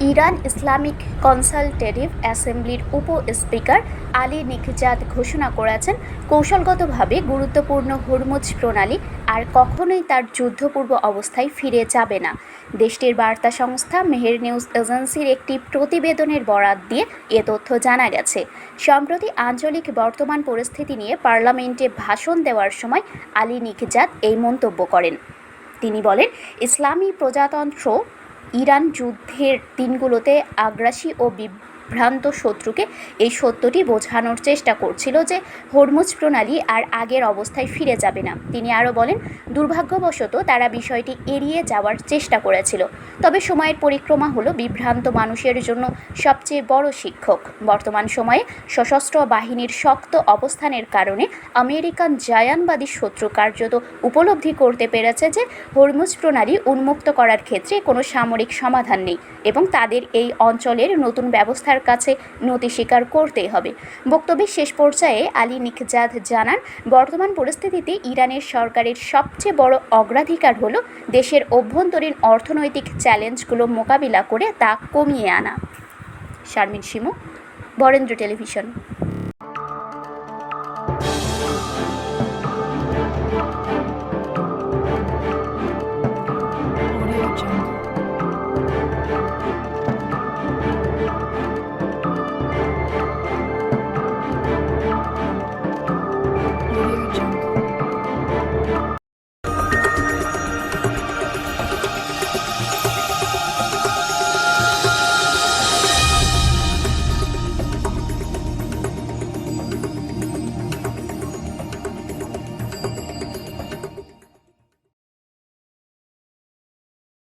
Iran Islamic consultative অ্যাসেম্বলির উপ speaker Ali Nikzad ঘোষণা করেছেন, কৌশলগতভাবে গুরুত্বপূর্ণ হরমুজ প্রণালী আর কখনোই তার যুদ্ধপূর্ব অবস্থায় ফিরে যাবে না। দেশটির বার্তা সংস্থা মেহের নিউজ এজেন্সির একটি প্রতিবেদনের বরাত দিয়ে এ তথ্য জানা গেছে। সম্প্রতি আঞ্চলিক বর্তমান পরিস্থিতি নিয়ে পার্লামেন্টে ভাষণ দেওয়ার সময় আলী নিকজাদ এই মন্তব্য করেন। তিনি বলেন, ইসলামী প্রজাতন্ত্র ইরান যুদ্ধের দিনগুলোতে আগ্রাসী ও বিভ্রান্ত শত্রুকে এই সত্যটি বোঝানোর চেষ্টা করছিল যে হরমুজ প্রণালী আর আগের অবস্থায় ফিরে যাবে না। তিনি আরও বলেন, দুর্ভাগ্যবশত তারা বিষয়টি এড়িয়ে যাওয়ার চেষ্টা করেছিল। তবে সময়ের পরিক্রমা হলো বিভ্রান্ত মানুষের জন্য সবচেয়ে বড় শিক্ষক। বর্তমান সময়ে সশস্ত্র বাহিনীর শক্ত অবস্থানের কারণে আমেরিকান জায়ানবাদী শত্রু কার্যত উপলব্ধি করতে পেরেছে যে হরমুজ প্রণালী উন্মুক্ত করার ক্ষেত্রে কোনো সামরিক সমাধান নেই এবং তাদের এই অঞ্চলের নতুন ব্যবস্থার কাছে নতি স্বীকার করতেই হবে। বক্তব্যের শেষ পর্যায়ে আলী নিকজাদ জানান, বর্তমান পরিস্থিতিতে ইরানের সরকারের সবচেয়ে বড় অগ্রাধিকার হলো দেশের অভ্যন্তরীণ অর্থনৈতিক চ্যালেঞ্জগুলো মোকাবিলা করে তা কমিয়ে আনা। শারমিন শিমু, বরেন্দ্র টেলিভিশন।